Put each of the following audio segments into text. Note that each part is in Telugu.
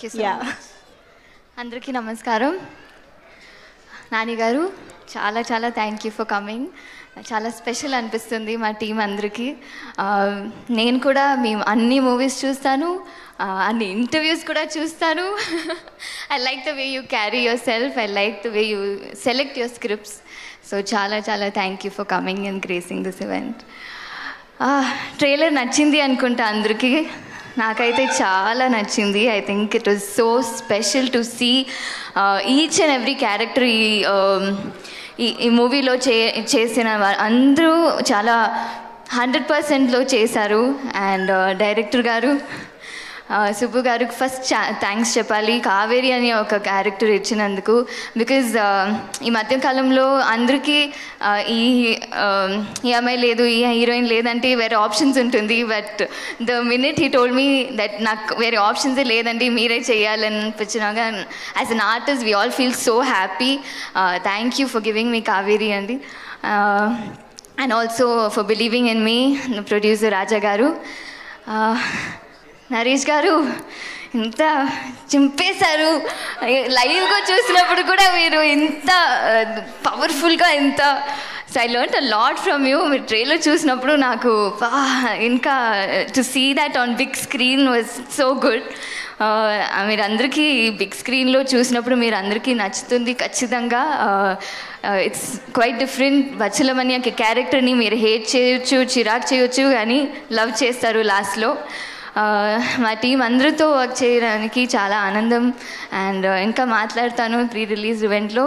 Thank you so much. అందరికీ నమస్కారం. నాని గారు చాలా చాలా థ్యాంక్ యూ ఫర్ కమింగ్. చాలా స్పెషల్ అనిపిస్తుంది మా టీం అందరికీ. నేను కూడా మేము అన్ని మూవీస్ చూస్తాను, అన్ని ఇంటర్వ్యూస్ కూడా చూస్తాను. I like the way you carry yourself, I like the way you select your scripts. So చాలా చాలా thank you for coming and gracing this event. Trailer నచ్చింది అనుకుంటా అందరికీ. నాకైతే చాలా నచ్చింది. I think it was so special to see each and every character. ఈ మూవీలో చేసిన అందరూ చాలా 100%లో చేశారు. అండ్ డైరెక్టర్ గారు సుబ్బు గారికి ఫస్ట్ థ్యాంక్స్ చెప్పాలి, కావేరి అని ఒక క్యారెక్టర్ ఇచ్చినందుకు. బికాజ్ ఈ మధ్యకాలంలో అందరికీ ఈ అమ్మాయి లేదు, ఈ హీరోయిన్ లేదంటే వేరే ఆప్షన్స్ ఉంటుంది. But the minute he told me that నాకు వేరే ఆప్షన్సే లేదండి, మీరే చేయాలని అనిపించినాక as an artist we all feel so happy. Thank you for giving me Kaveri అండి. And also for believing in me producer Raja garu. Naresh గారు ఇంత చింపేశారు. లైవ్గా చూసినప్పుడు కూడా మీరు ఇంత పవర్ఫుల్గా ఇంత so I learn a lot from you. మీరు ట్రైలర్ చూసినప్పుడు నాకు ఇంకా to see that on big screen was so good. మీరందరికీ బిగ్ స్క్రీన్లో చూసినప్పుడు మీరు అందరికీ నచ్చుతుంది ఖచ్చితంగా. It's quite different. వత్సలమని క్యారెక్టర్ని మీరు హేట్ చేయొచ్చు, చిరాకు చేయొచ్చు, కానీ లవ్ చేస్తారు లాస్ట్లో. మా టీం అందరితో వర్క్ చేయడానికి చాలా ఆనందం. అండ్ ఇంకా మాట్లాడతాను ప్రీ రిలీజ్ ఈవెంట్లో.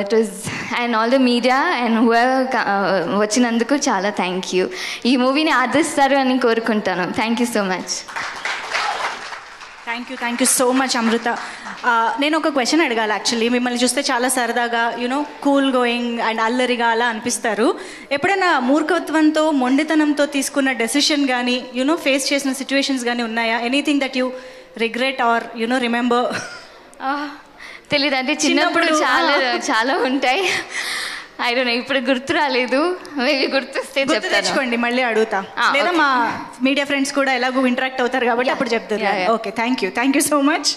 It was and all the media and వచ్చినందుకు చాలా థ్యాంక్ యూ. ఈ మూవీని ఆదరిస్తారు అని కోరుకుంటాను. Thank you so much. Thank you so much Amrutha. నేను ఒక క్వశ్చన్ అడగాలి. యాక్చువల్లీ మిమ్మల్ని చూస్తే చాలా సరదాగా కూల్ గోయింగ్ అండ్ అల్లరిగా అలా అనిపిస్తారు. ఎప్పుడైనా మూర్ఖత్వంతో మొండితనంతో తీసుకున్న డెసిషన్ కానీ ఫేస్ చేసిన సిచ్యువేషన్స్ కానీ ఉన్నాయా? Anything that you regret or remember? తెలీదు, అంటే చిన్నప్పుడు చాలా చాలా ఉంటాయి. ఐ డోంట్ నో, ఇప్పుడు గుర్తు రాలేదు. మేబీ గుర్తొస్తే తెచ్చుకోండి, మళ్ళీ అడుగుతా. లేదా మా మీడియా ఫ్రెండ్స్ కూడా ఎలాగో ఇంటరాక్ట్ అవుతారు కాబట్టి అప్పుడు చెప్తారు. Okay, thank you so much.